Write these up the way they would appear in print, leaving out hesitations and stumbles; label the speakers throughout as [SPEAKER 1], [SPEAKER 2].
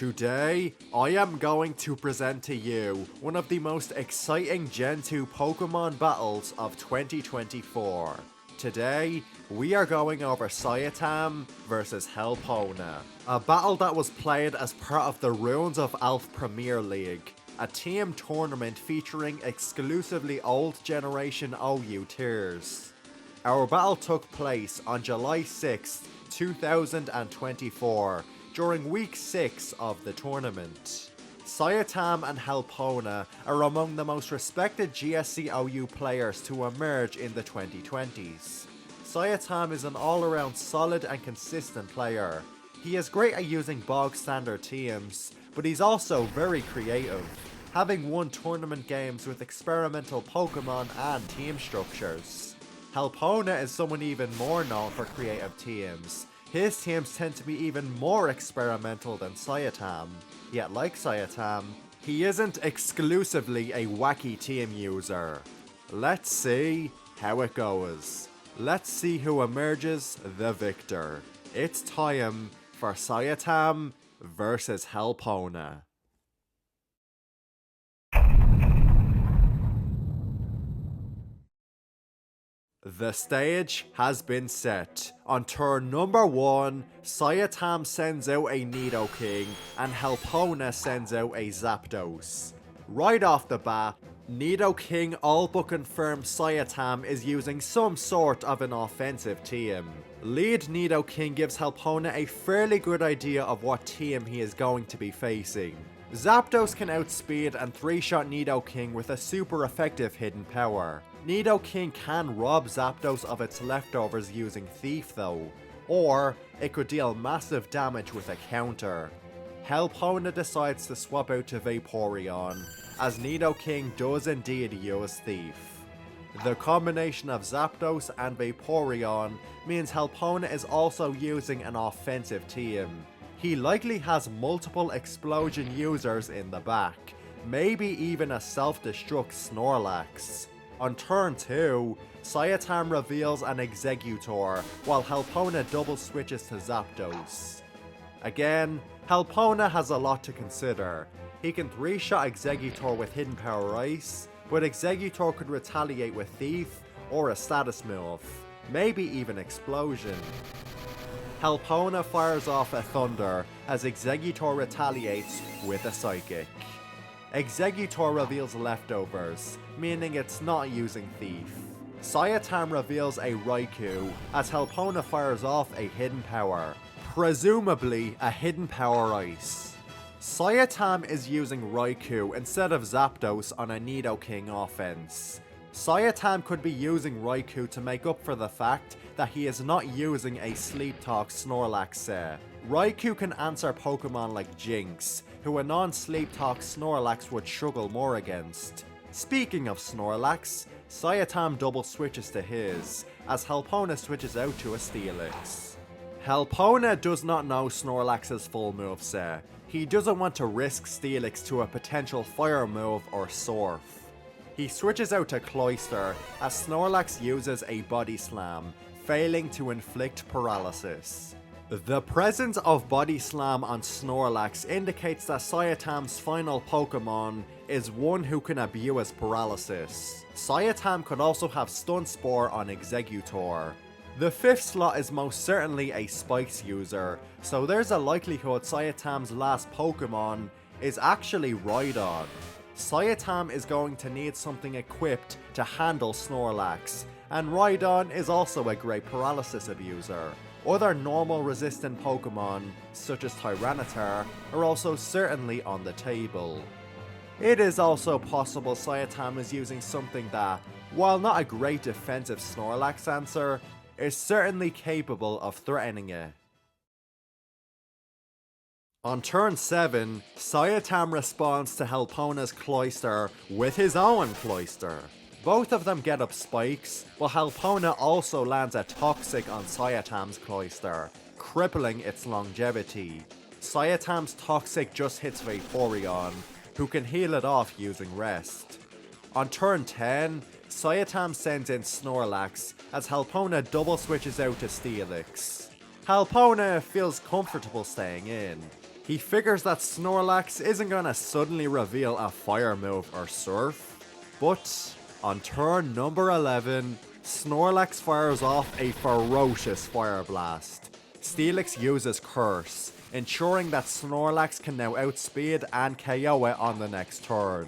[SPEAKER 1] Today, I am going to present to you one of the most exciting Gen 2 Pokemon battles of 2024. Today, we are going over Siatam versus hellpowna, a battle that was played as part of the Runes of Alph Premier League, a team tournament featuring exclusively old generation OU tiers. Our battle took place on July 6th, 2024, during week 6 of the tournament. Siatam and hellpowna are among the most respected GSC OU players to emerge in the 2020s. Siatam is an all-around solid and consistent player. He is great at using bog standard teams, but he's also very creative, having won tournament games with experimental Pokemon and team structures. Hellpowna is someone even more known for creative teams. His teams tend to be even more experimental than Siatam, yet like Siatam, he isn't exclusively a wacky team user. Let's see how it goes. Let's see who emerges the victor. It's time for Siatam versus hellpowna. The stage has been set. On turn number 1, Siatam sends out a Nidoking and hellpowna sends out a Zapdos. Right off the bat, Nidoking all but confirms Siatam is using some sort of an offensive team. Lead Nidoking gives hellpowna a fairly good idea of what team he is going to be facing. Zapdos can outspeed and 3-shot Nidoking with a super effective hidden power. Nidoking can rob Zapdos of its leftovers using Thief though, or it could deal massive damage with a counter. Hellpowna decides to swap out to Vaporeon, as Nidoking does indeed use Thief. The combination of Zapdos and Vaporeon means hellpowna is also using an offensive team. He likely has multiple explosion users in the back, maybe even a self-destruct Snorlax. On turn 2, Siatam reveals an Exeggutor, while hellpowna double switches to Zapdos. Again, hellpowna has a lot to consider. He can 3-shot Exeggutor with Hidden Power Ice, but Exeggutor could retaliate with Thief or a status move, maybe even Explosion. Hellpowna fires off a Thunder as Exeggutor retaliates with a Psychic. Exeggutor reveals leftovers, meaning it's not using Thief. Siatam reveals a Raikou as hellpowna fires off a Hidden Power, presumably a Hidden Power Ice. Siatam is using Raikou instead of Zapdos on a Nidoking offense. Siatam could be using Raikou to make up for the fact that he is not using a Sleep Talk Snorlax set. Raikou can answer Pokemon like Jinx, who a non-Sleep Talk Snorlax would struggle more against. Speaking of Snorlax, Siatam double switches to his, as hellpowna switches out to a Steelix. Hellpowna does not know Snorlax's full moveset. He doesn't want to risk Steelix to a potential fire move or Surf. He switches out to Cloyster as Snorlax uses a Body Slam, failing to inflict paralysis. The presence of Body Slam on Snorlax indicates that Siatam's final Pokemon is one who can abuse paralysis. Siatam could also have Stun Spore on Exeggutor. The 5th slot is most certainly a Spikes user, so there's a likelihood Siatam's last Pokemon is actually Rhydon. Siatam is going to need something equipped to handle Snorlax, and Rhydon is also a great paralysis abuser. Other normal resistant Pokemon, such as Tyranitar, are also certainly on the table. It is also possible Siatam is using something that, while not a great defensive Snorlax answer, is certainly capable of threatening it. On turn 7, Siatam responds to hellpowna's Cloyster with his own Cloyster. Both of them get up spikes, but hellpowna also lands a Toxic on Siatam's Cloyster, crippling its longevity. Siatam's Toxic just hits Vaporeon, who can heal it off using Rest. On turn 10, Siatam sends in Snorlax as hellpowna double switches out to Steelix. Hellpowna feels comfortable staying in. He figures that Snorlax isn't gonna suddenly reveal a fire move or surf, but on turn number 11, Snorlax fires off a ferocious fire blast. Steelix uses Curse, ensuring that Snorlax can now outspeed and KO it on the next turn.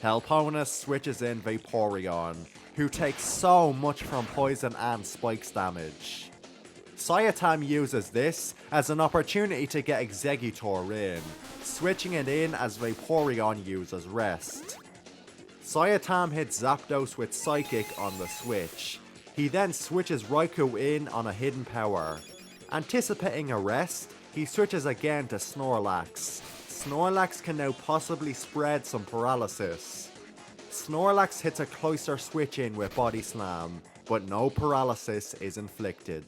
[SPEAKER 1] hellpowna switches in Vaporeon, who takes so much from poison and spikes damage. Siatam uses this as an opportunity to get Exeggutor in, switching it in as Vaporeon uses Rest. Siatam hits Zapdos with Psychic on the switch. He then switches Raikou in on a hidden power. Anticipating a Rest, he switches again to Snorlax. Snorlax can now possibly spread some paralysis. Snorlax hits a Cloyster switch in with Body Slam, but no paralysis is inflicted.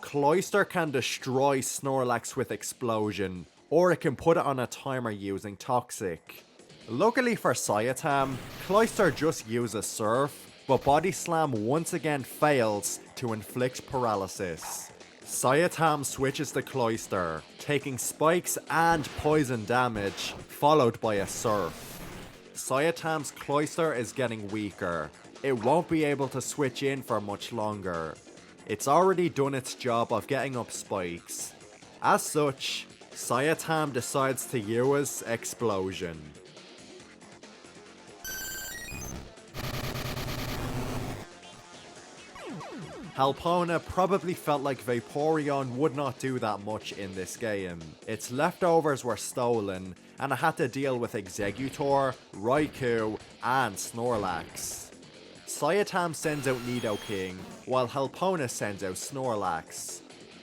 [SPEAKER 1] Cloyster can destroy Snorlax with Explosion, or it can put it on a timer using Toxic. Luckily for Siatam, Cloyster just uses Surf, but Body Slam once again fails to inflict paralysis. Siatam switches to Cloyster, taking spikes and poison damage, followed by a Surf. Siatam's Cloyster is getting weaker. It won't be able to switch in for much longer. It's already done its job of getting up spikes. As such, Siatam decides to use Explosion. hellpowna probably felt like Vaporeon would not do that much in this game. Its leftovers were stolen, and it had to deal with Exeggutor, Raikou, and Snorlax. Siatam sends out Nidoking, while hellpowna sends out Snorlax.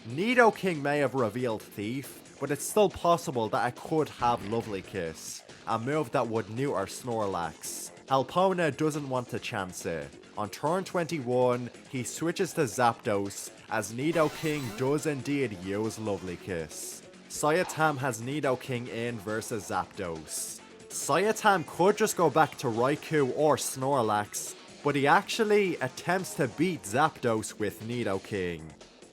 [SPEAKER 1] Nidoking may have revealed Thief, but it's still possible that it could have Lovely Kiss, a move that would neuter Snorlax. hellpowna doesn't want to chance it. On turn 21, he switches to Zapdos, as Nidoking does indeed use Lovely Kiss. Siatam has Nidoking in versus Zapdos. Siatam could just go back to Raikou or Snorlax, but he actually attempts to beat Zapdos with Nidoking.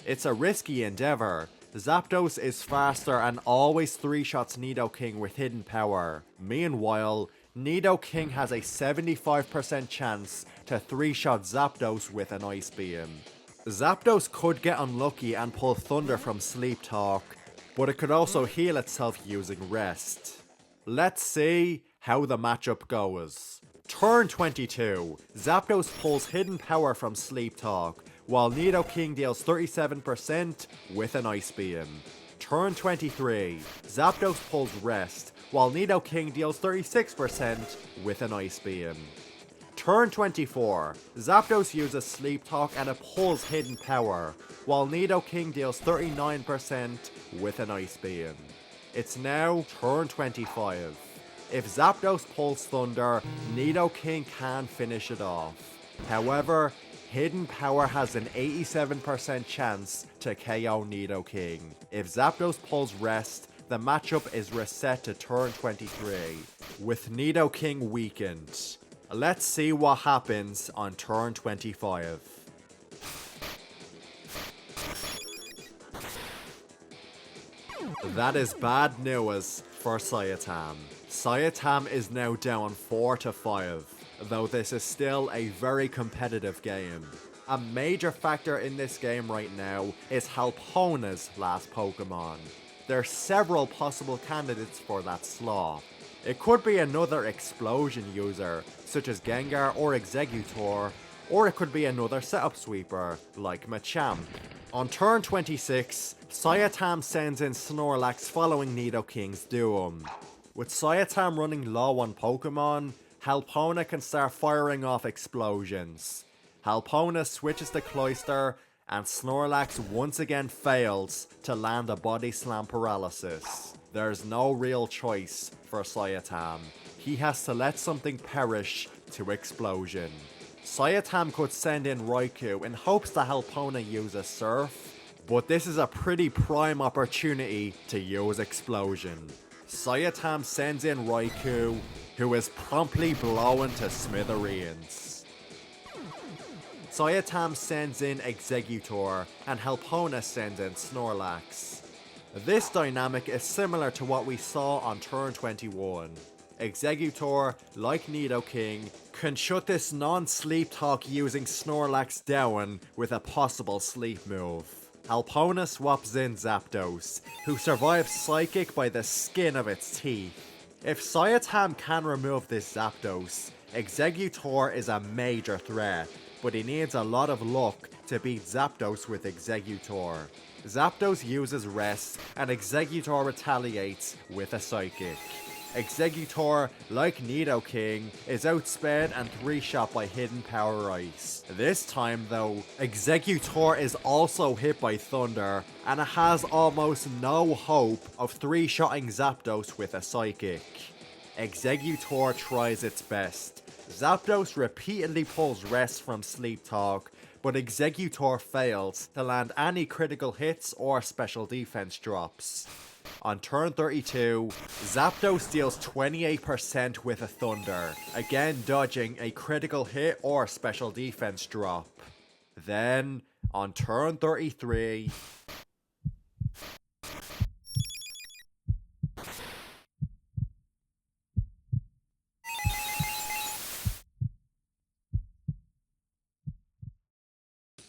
[SPEAKER 1] It's a risky endeavor. Zapdos is faster and always 3-shots Nidoking with hidden power. Meanwhile, Nidoking has a 75% chance to 3-shot Zapdos with an Ice Beam. Zapdos could get unlucky and pull Thunder from Sleep Talk, but it could also heal itself using Rest. Let's see how the matchup goes. Turn 22, Zapdos pulls Hidden Power from Sleep Talk, while Nidoking deals 37% with an Ice Beam. Turn 23, Zapdos pulls Rest, while Nidoking deals 36% with an Ice Beam. Turn 24, Zapdos uses Sleep Talk and it pulls Hidden Power, while Nidoking deals 39% with an Ice Beam. It's now turn 25. If Zapdos pulls Thunder, Nidoking can finish it off. However, Hidden Power has an 87% chance to KO Nidoking. If Zapdos pulls Rest, the matchup is reset to turn 23, with Nidoking weakened. Let's see what happens on turn 25. That is bad news for Siatam. Siatam is now down 4-5, though this is still a very competitive game. A major factor in this game right now is hellpowna's last Pokemon. There are several possible candidates for that slot. It could be another Explosion user, such as Gengar or Exeggutor, or it could be another setup sweeper, like Machamp. On turn 26, Siatam sends in Snorlax following Nidoking's Doom. With Siatam running low on Pokemon, hellpowna can start firing off explosions. hellpowna switches to Cloyster, and Snorlax once again fails to land a Body Slam paralysis. There's no real choice for Siatam. He has to let something perish to Explosion. Siatam could send in Raikou in hopes that hellpowna uses Surf, but this is a pretty prime opportunity to use Explosion. Siatam sends in Raikou, who is promptly blown to smithereens. Siatam sends in Exeggutor, and hellpowna sends in Snorlax. This dynamic is similar to what we saw on turn 21. Exeggutor, like Nidoking, can shut this non-sleep talk using Snorlax down with a possible sleep move. Hellpowna swaps in Zapdos, who survives Psychic by the skin of its teeth. If Siatam can remove this Zapdos, Exeggutor is a major threat, but he needs a lot of luck to beat Zapdos with Exeggutor. Zapdos uses Rest, and Exeggutor retaliates with a Psychic. Exeggutor, like Nidoking, is outsped and 3-shot by Hidden Power Ice. This time though, Exeggutor is also hit by Thunder, and it has almost no hope of 3-shotting Zapdos with a Psychic. Exeggutor tries its best. Zapdos repeatedly pulls Rest from Sleep Talk, but Exeggutor fails to land any critical hits or special defense drops. On turn 32, Zapdos deals 28% with a Thunder, again dodging a critical hit or special defense drop. Then, on turn 33,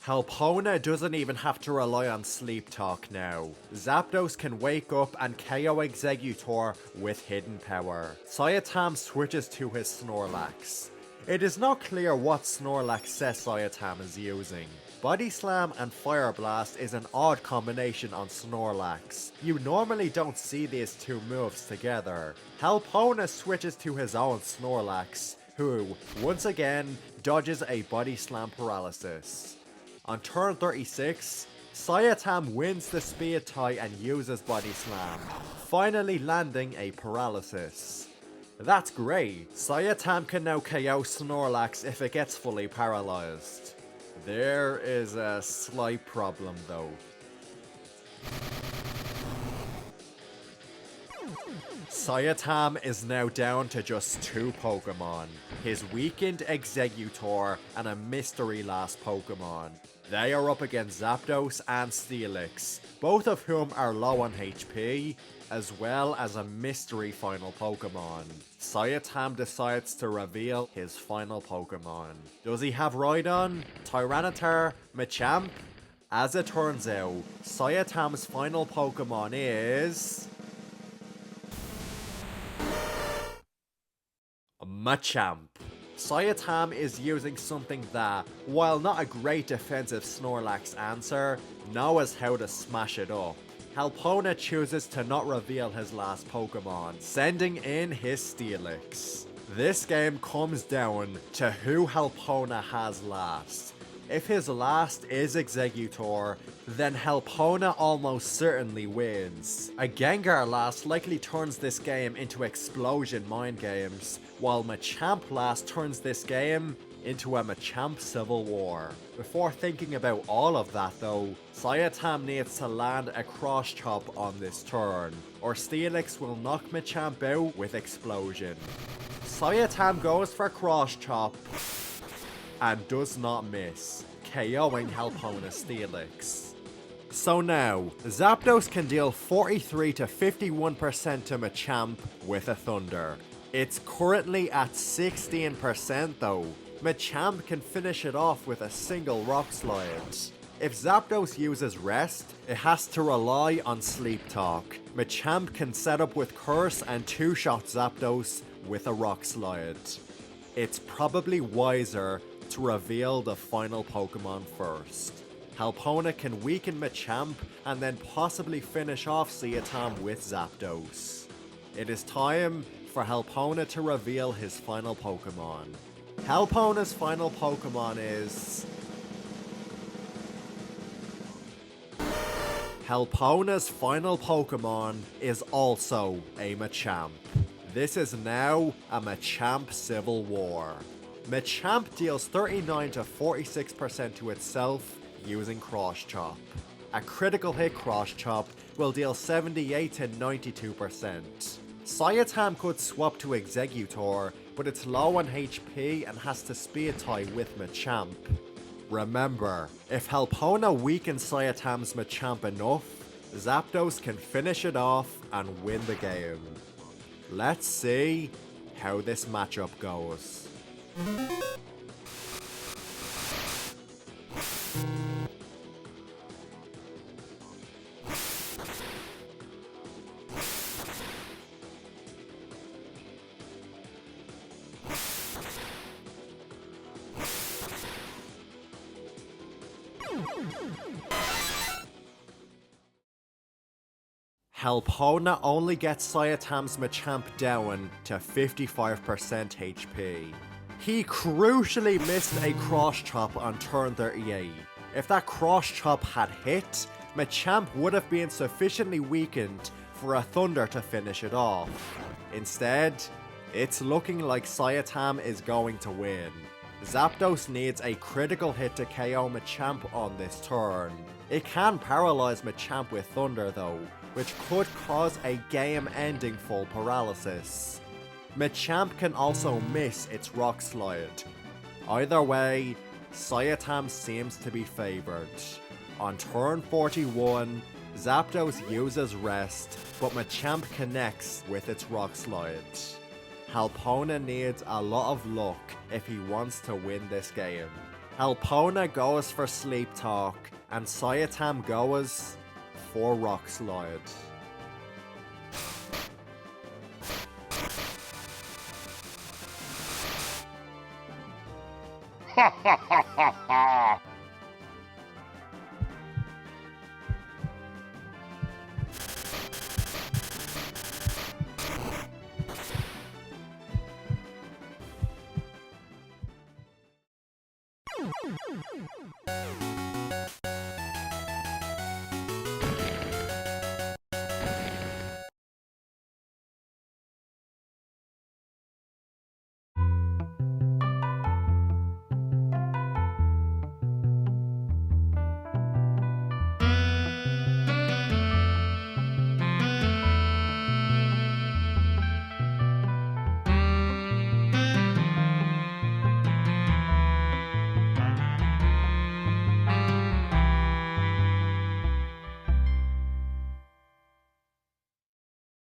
[SPEAKER 1] Hellpowna doesn't even have to rely on Sleep Talk now. Zapdos can wake up and KO Exeggutor with Hidden Power. Siatam switches to his Snorlax. It is not clear what Snorlax set Siatam is using. Body Slam and Fire Blast is an odd combination on Snorlax. You normally don't see these two moves together. Hellpowna switches to his own Snorlax, who, once again, dodges a Body Slam paralysis. On turn 36, Siatam wins the speed tie and uses Body Slam, finally landing a paralysis. That's great, Siatam can now KO Snorlax if it gets fully paralyzed. There is a slight problem though. Siatam is now down to just 2 Pokemon, his weakened Exeggutor and a mystery last Pokemon. They are up against Zapdos and Steelix, both of whom are low on HP, as well as a mystery final Pokemon. Siatam decides to reveal his final Pokemon. Does he have Rhydon, Tyranitar, Machamp? As it turns out, Siatam's final Pokemon is Machamp. Siatam is using something that, while not a great defensive Snorlax answer, knows how to smash it up. Hellpowna chooses to not reveal his last Pokemon, sending in his Steelix. This game comes down to who Hellpowna has last. If his last is Exeggutor, then Hellpowna almost certainly wins. A Gengar last likely turns this game into Explosion Mind Games, while Machamp last turns this game into a Machamp Civil War. Before thinking about all of that though, Siatam needs to land a Cross Chop on this turn, or Steelix will knock Machamp out with Explosion. Siatam goes for Cross Chop and does not miss, KOing Hellpowna Steelix. So now, Zapdos can deal 43 to 51% to Machamp with a Thunder. It's currently at 16% though. Machamp can finish it off with a single Rock Slide. If Zapdos uses Rest, it has to rely on Sleep Talk. Machamp can set up with Curse and 2-shot Zapdos with a Rock Slide. It's probably wiser to reveal the final Pokemon first. Hellpowna can weaken Machamp and then possibly finish off Siatam with Zapdos. It is time for Hellpowna to reveal his final Pokemon. Hellpowna's final Pokemon is Hellpowna's final Pokemon is also a Machamp. This is now a Machamp Civil War. Machamp deals 39 to 46% to itself using Cross Chop. A critical hit Cross Chop will deal 78 to 92%. Siatam could swap to Exeggutor, but it's low on HP and has to speed tie with Machamp. Remember, if Hellpowna weakens Siatam's Machamp enough, Zapdos can finish it off and win the game. Let's see how this matchup goes. Hellpowna only gets Siatam's Machamp down to 55% HP. He crucially missed a cross chop on turn 38. If that cross chop had hit, Machamp would have been sufficiently weakened for a Thunder to finish it off. Instead, it's looking like Siatam is going to win. Zapdos needs a critical hit to KO Machamp on this turn. It can paralyze Machamp with Thunder though, which could cause a game-ending full paralysis. Machamp can also miss its Rock Slide. Either way, Siatam seems to be favoured. On turn 41, Zapdos uses Rest, but Machamp connects with its Rock Slide. Hellpowna needs a lot of luck if he wants to win this game. Hellpowna goes for Sleep Talk, and Siatam goes for Rock Slide.
[SPEAKER 2] Ha ha ha ha ha!